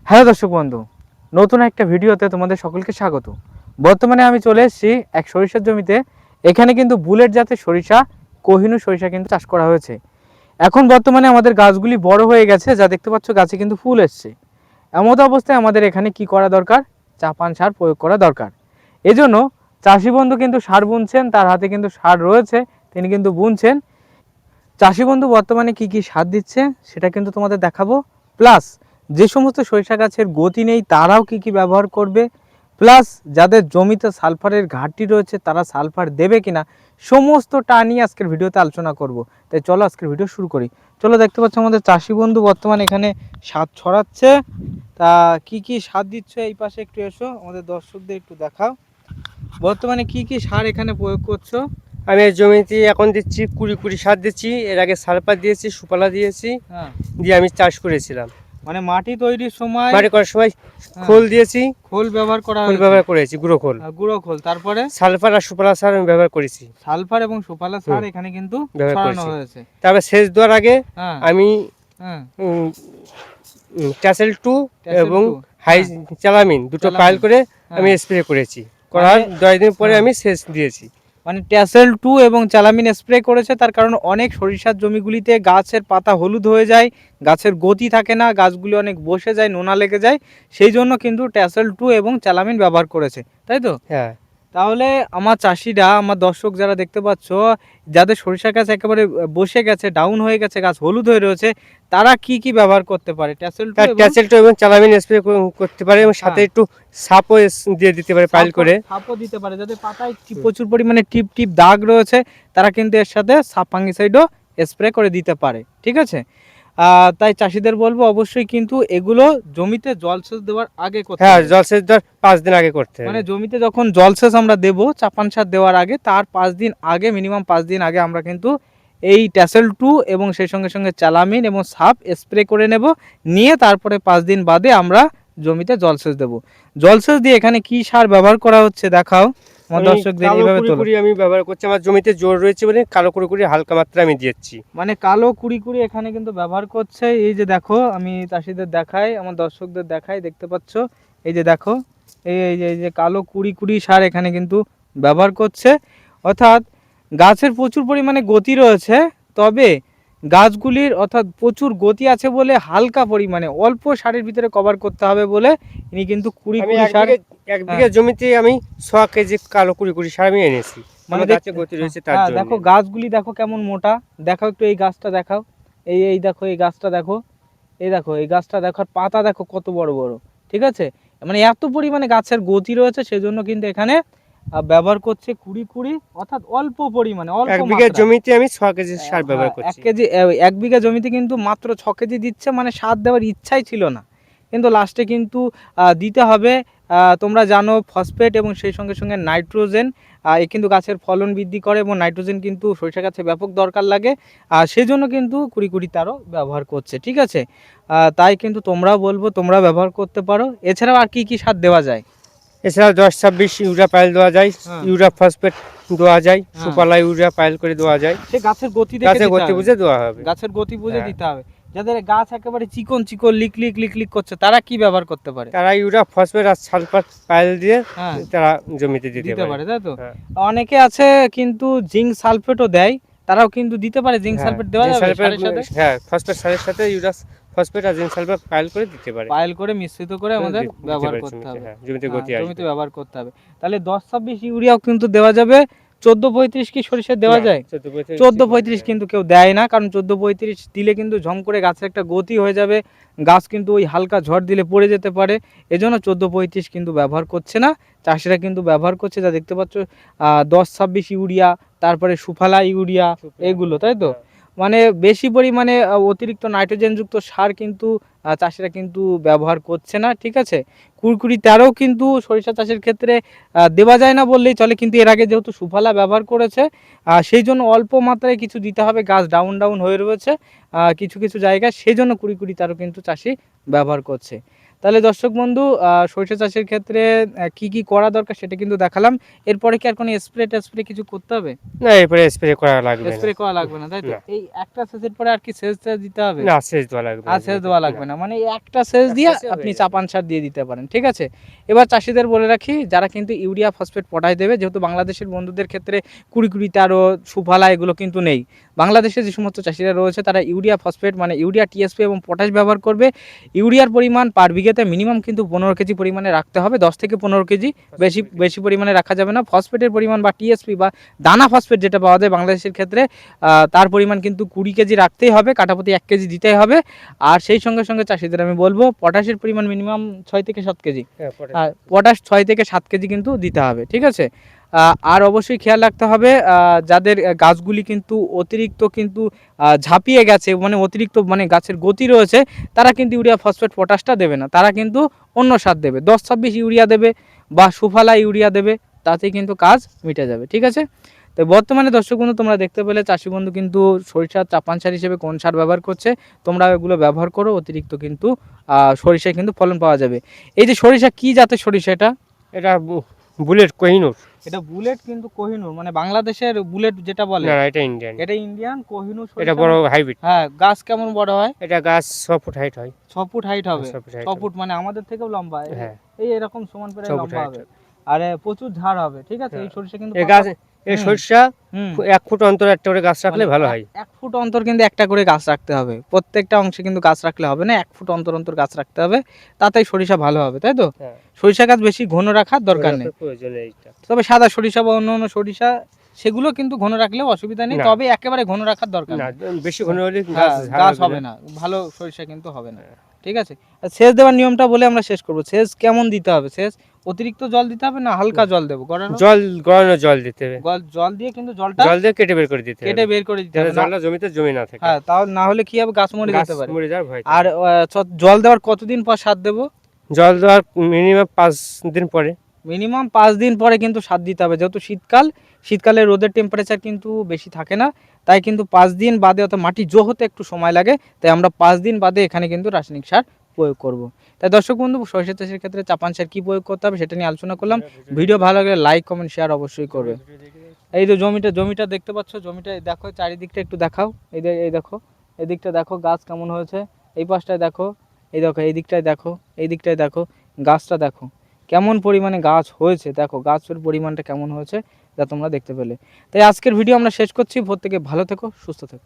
Hello দর্শক বন্ধু, নতুন একটা ভিডিওতে তোমাদের সকলকে স্বাগত। বর্তমানে আমি চলে এসেছি এক সরিষার জমিতে। এখানে কিন্তু বুলেট জাতের সরিষা, কোহিনূর সরিষা কিন্তু চাষ করা হয়েছে। এখন বর্তমানে আমাদের গাছগুলি বড় হয়ে গেছে, যা দেখতে পাচ্ছ গাছে কিন্তু ফুল এসছে। এমত অবস্থায় আমাদের এখানে কি করা দরকার? চাপান সার প্রয়োগ করা দরকার। এজন্য চাষি বন্ধু কিন্তু সার বুনছেন, তার হাতে কিন্তু সার রয়েছে, তিনি কিন্তু বুনছেন। চাষি বন্ধু বর্তমানে কি কি সার দিচ্ছে সেটা কিন্তু তোমাদের দেখাবো। প্লাস যে সমস্ত সরিষা গাছের গতি নেই তারাও কি কি ব্যবহার করবে, প্লাস যাদের জমিতে সালফারের ঘাটতি রয়েছে তারা সালফার দেবে কিনা, সমস্তটা নিয়ে আজকের ভিডিওতে আলোচনা করব। তাই চলো আজকের ভিডিও শুরু করি। চলো, দেখতে পাচ্ছ আমাদের চাষি বন্ধু বর্তমানে এখানে সার ছড়াচ্ছে। তা কি কি সার দিচ্ছ এই পাশে একটু এসো, আমাদের দর্শকদের একটু দেখাও বর্তমানে কি কি সার এখানে প্রয়োগ করছো। আমি এই জমিতে এখন দিচ্ছি কুড়ি সার দিচ্ছি। এর আগে সালফার দিয়েছি, সুপালা দিয়েছি, হ্যাঁ, দিয়ে আমি চাষ করেছিলাম। মানে মাটি তৈরির সময় বাড়ি করার সময় হ্যাঁ, খোল দিয়েছি, খোল ব্যবহার করা খোল হয়েছে, ব্যবহার করেছি, গুঁড়ো খোল, গুঁড়ো খোল, তারপরে সালফার আর সুপালা সার আমি ব্যবহার করেছি, সালফার এবং সুপালা সার এখানে কিন্তু ব্যবহার ছড়ানো করেছি। হয়েছে। তারপরে সেচ দেওয়ার আগে হ্যাঁ, আমি হ্যাঁ, ট্যাসেল টু ট্যাসেল এবং টু, হাই হ্যাঁ, চালামিন দুটো চালামিন, পাইল করে আমি হ্যাঁ, স্প্রে করেছি। করার মানে 10 দিন পরে হ্যাঁ, আমি সেচ দিয়েছি। মানে ট্যাসেল টু এবং চালামিন স্প্রে করেছে, তার কারণ অনেক সরিষার জমিগুলিতে গাছের পাতা হলুদ হয়ে যায়, গাছের গতি থাকে না, গাছগুলি অনেক বসে যায়, নোনা লেগে যায়, সেই জন্য কিন্তু ট্যাসেল টু এবং চালামিন ব্যবহার করেছে, তাই তো? হ্যাঁ, তাহলে আমার চাষিরা, আমার দর্শক যারা দেখতে পাচ্ছ, যাদের সরিষা গাছ একেবারে বসে গেছে, ডাউন হয়ে গেছে, গাছ হলুদ হয়ে রয়েছে, তারা কি কি ব্যবহার করতে পারে? ট্যাসেল টু তার এবং ট্যাসেল টু এবং চালামিন স্প্রে করতে পারে, এবং সাথে হ্যাঁ, একটু সাপও দিয়ে দিতে পারে পাইল করে। সাপও দিতে পারে, যাদের পাতায় প্রচুর পরিমাণে টিপ টিপ দাগ রয়েছে, তারা কিন্তু এর সাথে সাপ ফাঙ্গিসাইডও স্প্রে করে দিতে পারে, ঠিক আছে? তাই চাষিদের বলবো অবশ্যই কিন্তু এগুলো জমিতে জলসেচ দেওয়ার আগে করতে হ্যাঁ, হবে। জলসেচ দেওয়ার 5 দিন আগে করতে মানে হবে। জমিতে যখন জলসেচ আমরা দেবো, চাপান সার দেওয়ার আগে তার 5 দিন আগে, মিনিমাম 5 দিন আগে আমরা কিন্তু এই ট্যাসেল টু এবং সেই সঙ্গে সঙ্গে চালামিন এবং সাপ স্প্রে করে নেব। নিয়ে তারপরে 5 দিন বাদে আমরা জমিতে জলসেচ দেব। জলসেচ দিয়ে এখানে কি সার ব্যবহার করা হচ্ছে দেখাও আমার আমি দর্শকদের, কালো এইভাবে কুড়ি তোলো। কুড়ি আমি ব্যবহার করছি, আমার জমিতে জোর রয়েছে বলে কালো কুড়ি কুড়ি হালকা মাত্রা আমি দিচ্ছি। মানে কালো কুড়ি কুড়ি এখানে কিন্তু ব্যবহার করছে। এই যে দেখো, আমি চাষিদের দেখাই, আমার দর্শকদের দেখাই, দেখতে পাচ্ছ এই যে দেখো, এই যে কালো কুড়ি কুড়ি সার এখানে কিন্তু ব্যবহার করছে। অর্থাৎ গাছের প্রচুর পরিমাণে গতি রয়েছে, তবে গাছগুলির অর্থাৎ প্রচুর গতি আছে বলে হালকা পরিমাণে অল্প সারের ভিতরে কভার করতে হবে বলে ইনি কিন্তু কুড়ি আমি কুড়ি সার। এক হ্যাঁ, বিঘা জমিতে আমি 6 কেজি কালো কুড়ি কুড়ি সার আমি এনেছি। মানে আমার গাছে গতি রয়েছে তার হ্যাঁ জন্য। দেখো গাছগুলি দেখো কেমন মোটা। দেখাও একটু এই গাছটা দেখাও, এই দেখো এই গাছটা দেখো, এই দেখো এই গাছটা দেখো, আর পাতা দেখো কত বড় বড়, ঠিক আছে? মানে এত পরিমাণে গাছের গতি রয়েছে, সেজন্য কিন্তু এখানে ব্যবহার করছে কুড়ি কুড়ি, অর্থাৎ অল্প পরিমাণে, অল্প এক বিঘা মাত্রা। জমিতে আমি 6 কেজি সার হ্যাঁ, ব্যবহার করছি। 1 কেজি, 1 বিঘা জমিতে কিন্তু মাত্র 6 কেজি দিচ্ছে, মানে সার দেওয়ার ইচ্ছাই ছিল না, কিন্তু লাস্টে কিন্তু দিতে হবে। তোমরা জানো ফসফেট এবং সেই সঙ্গে সঙ্গে নাইট্রোজেন, এ কিন্তু গাছের ফলন বৃদ্ধি করে, এবং নাইট্রোজেন কিন্তু সরিষা গাছে ব্যাপক দরকার লাগে, আর সেই জন্য কিন্তু কুড়ি কুড়ি তারও ব্যবহার করছে, ঠিক আছে? তাই কিন্তু তোমরাও বলবো তোমরা ব্যবহার করতে পারো। এছাড়াও আর কি কি সার দেওয়া যায়? এছাড়া 10-26 ইউরিয়া পাইল দেওয়া যায়, হ্যাঁ, ইউরিয়া ফসফেট দেওয়া যায়, হ্যাঁ, সুপালা ইউরিয়া পাইল করে দেওয়া যায়। সে গাছের গতি দেখে গাছে দিতে গতি হবে, বুঝে দেওয়া হবে। গাছের গতি বুঝে হ্যাঁ। দিতে হবে। যাদের গাছ একেবারে চিকন চিকন লিক লিক লিক লিক করছে, তারা কি ব্যবহার করতে পারে? তারা ইউরিয়া ফসফেট আর সালফার পাইল দিয়ে হ্যাঁ, তারা জমিতে দিতে দিতে পারে। পারে, তাই তো? হ্যাঁ, অনেকে আছে কিন্তু জিঙ্ক সালফেটও দেয়, তারাও কিন্তু দিতে পারে। জিঙ্ক হ্যাঁ, সালফেট দেওয়া জিঙ্ক যাবে সালফার, সারের সাথে? হ্যাঁ, ফসফেট সারের সাথে ইউরিয়া ফসফেট আর জিঙ্ক সালফার পাইল করে দিতে পারে। পাইল করে মিশ্রিত করে আমাদের দিতে ব্যবহার পারে করতে জমিতে, হবে। হ্যাঁ, জমিতে হ্যাঁ, গতি আসবে। জমিতে ব্যবহার করতে হবে। তাহলে 10-26 ইউরিয়াও কিন্তু দেওয়া যাবে। 14-35 কি সরিষা দেওয়া না, যায়? 14-35 14-35 কিন্তু কেউ দেয় না, কারণ 14-35 দিলে কিন্তু ঝম করে গাছের একটা গতি হয়ে যাবে, গাছ কিন্তু ওই হালকা ঝড় দিলে পড়ে যেতে পারে। এজন্য 14-35 কিন্তু ব্যবহার করছে না, চাষিরা কিন্তু ব্যবহার করছে যা দেখতে পাচ্ছ 10-26 ইউরিয়া, তারপরে সুফলা ইউরিয়া, এগুলো, তাই তো? হ্যাঁ। মানে বেশি পরিমাণে অতিরিক্ত নাইট্রোজেনযুক্ত সার কিন্তু চাষিরা কিন্তু ব্যবহার করছে না, ঠিক আছে? কুড়কুড়ি 13 কিন্তু সরিষা চাষের ক্ষেত্রে দেওয়া যায় না বললেই চলে, কিন্তু এর আগে যেহেতু সুফলা ব্যবহার করেছে, সেই জন্য অল্প মাত্রায় কিছু দিতে হবে, গাছ ডাউন ডাউন হয়ে রয়েছে কিছু কিছু জায়গায়, সেই জন্য কুড়ি কুড়ি 13 কিন্তু চাষি ব্যবহার করছে। তাহলে দর্শক বন্ধু সরিষা চাষের ক্ষেত্রে কি কি করা দরকার সেটা কিন্তু দেখালাম। এরপরে কি আর কোনো স্প্রে কিছু করতে হবে? না এরপরে স্প্রে করা লাগবে না। স্প্রে করা লাগবে না, তাই তো? না। এই একটা সেচের পরে আর কি সেচ দিতে হবে? না সেচ দেওয়া লাগবে না আর সেচ দেওয়া লাগবে না, মানে এই একটা সেচ এক দিয়ে সেচে হয়ে আপনি যাবে। চাপান সার দিয়ে দিতে পারেন, ঠিক আছে? এবার চাষিদের বলে রাখি, যারা কিন্তু ইউরিয়া ফসফেট পটাশ দেবে, যেহেতু বাংলাদেশের বন্ধুদের ক্ষেত্রে 20-20 সুফলা এগুলো কিন্তু নেই। বাংলাদেশে যে সমস্ত চাষিরা রয়েছে তারা ইউরিয়া ফসফেট মানে ইউরিয়া টিএসপি এবং পটাশ ব্যবহার করবে। ইউরিয়ার পরিমাণ পার বিঘাতে মিনিমাম কিন্তু 15 কেজি পরিমাণে রাখতে হবে, 10 থেকে 15 কেজি, বেশি বেশি পরিমাণে রাখা যাবে না। ফসফেটের পরিমাণ বা টিএসপি বা দানা ফসফেট যেটা পাওয়া যায় বাংলাদেশের ক্ষেত্রে, তার পরিমাণ কিন্তু 20 কেজি রাখতেই হবে, কাঠাপ্রতি 1 কেজি দিতেই হবে। আর সেই সঙ্গে সঙ্গে চাষিদের আমি বলবো পটাশের পরিমাণ মিনিমাম 6 থেকে 7 কেজি, হ্যাঁ, পরে পটাশ 6 থেকে 7 কেজি কিন্তু দিতে হবে, ঠিক আছে? আর অবশ্যই খেয়াল রাখতে হবে যাদের গাছগুলি কিন্তু অতিরিক্ত কিন্তু ঝাঁপিয়ে গেছে, মানে অতিরিক্ত মানে গাছের গতি রয়েছে, তারা কিন্তু ইউরিয়া ফসফেট পটাশটা দেবে না, তারা কিন্তু অন্য সার দেবে, 10-26 ইউরিয়া দেবে বা সুফলা ইউরিয়া দেবে, তাতেই কিন্তু কাজ মিটে যাবে, ঠিক আছে? তো বর্তমানে দর্শক বন্ধু তোমরা দেখতে পেলে চাষি বন্ধু কিন্তু সরিষার চাপান সার হিসেবে কোন সার ব্যবহার করছে, তোমরা এগুলো ব্যবহার করো, অতিরিক্ত কিন্তু সরিষায় কিন্তু ফলন পাওয়া যাবে। এই যে সরিষা, কি জাতের সরিষা এটা? এটা বুলেট কোহিনুর। এটা বুলেট কিন্তু কোহিনুর, মানে বাংলাদেশের বুলেট যেটা বলে, না এটা ইন্ডিয়ান। এটা ইন্ডিয়ান কোহিনুর এটা সরিষা। বড় হাইব্রিড। হ্যাঁ, গাছ কেমন বড় হয়? এটা গাছ 6 ফুট হাইট হয়। 6 ফুট হাইট হবে। 6 ফুট height 6 হবে। ফুট মানে আমাদের থেকেও লম্বা, হ্যাঁ। এই এরকম সমান প্রায় 6 ফুট লম্বা height হবে। হবে। আর প্রচুর ঝাড় হবে, ঠিক আছে? এই সরিষা কিন্তু এই গাছ এই হুম। সরিষা হুম। 1 ফুট অন্তর একটা করে গাছ রাখলে মানে ভালো হয়। 1 ফুট অন্তর কিন্তু একটা করে গাছ রাখতে হবে, প্রত্যেকটা অংশে কিন্তু গাছ রাখলে হবে না, 1 ফুট অন্তর অন্তর গাছ রাখতে হবে, তাতেই সরিষা ভালো হবে, তাই তো? হ্যাঁ। সরিষা গাছ বেশি ঘন রাখার দরকার নেই, প্রয়োজন এইটা। তবে সাদা সরিষা বা অন্য অন্য সরিষা সেগুলো কিন্তু ঘন রাখলেও অসুবিধা নেই, না। তবে একেবারে ঘন রাখার দরকার না নেই। বেশি ঘন হলে হ্যাঁ, গাছ গাছ হবে না, ভালো সরিষা কিন্তু হবে না, ঠিক আছে? আর সেচ দেওয়ার নিয়মটা বলে আমরা শেষ করব। সেচ কেমন দিতে হবে? সেচ অতিরিক্ত জল দিতে হবে না হালকা জল দেবো? গড়ানো গড়ানো জল দিতে হবে। জল দিয়ে কিন্তু জলটা জল দিয়ে কেটে বের করে দিতে হবে। কেটে বের করে দিতে যাতে হবে না। জলটা জমিতে জমে না থাকে। হ্যাঁ, তাও না হলে কি হবে, গাছ মরে গাছ যেতে পারে। মরে যাওয়ার ভয় আর থাকে। জল দেওয়ার কতদিন পর সার দেবো? জল দেওয়ার মিনিমাম 5 দিন পরে। মিনিমাম 5 দিন পরে কিন্তু সার দিতে হবে, যেহেতু শীতকালে রোদের টেম্পারেচার কিন্তু বেশি থাকে না, তাই কিন্তু 5 দিন বাদে, অর্থাৎ মাটি জো হতে একটু সময় লাগে, তাই আমরা 5 দিন বাদে এখানে কিন্তু রাসায়নিক সার প্রয়োগ করব। তাই দর্শক বন্ধু, সরিষা চাষের ক্ষেত্রে চাপান সার কী প্রয়োগ করতে হবে সেটা নিয়ে আলোচনা করলাম। ভিডিও ভালো লাগলে লাইক কমেন্ট শেয়ার অবশ্যই করবে। এই যে জমিটা দেখতে পাচ্ছ, জমিটা দেখো, চারিদিকটা একটু দেখাও, এই দেখো, এদিকটা দেখো গাছ কেমন হয়েছে, এই পাশটায় দেখো, এই দেখো, এই দিকটায় দেখো, এই দিকটায় দেখো, গাছটা দেখো কেমন পরিমাণে গাছ হয়েছে, দেখো গাছের পরিমাণটা কেমন হয়েছে, যা তোমরা দেখতে পেলে। তাই আজকের ভিডিও আমরা শেষ করছি। প্রত্যেকে ভালো থেকো, সুস্থ থেকো।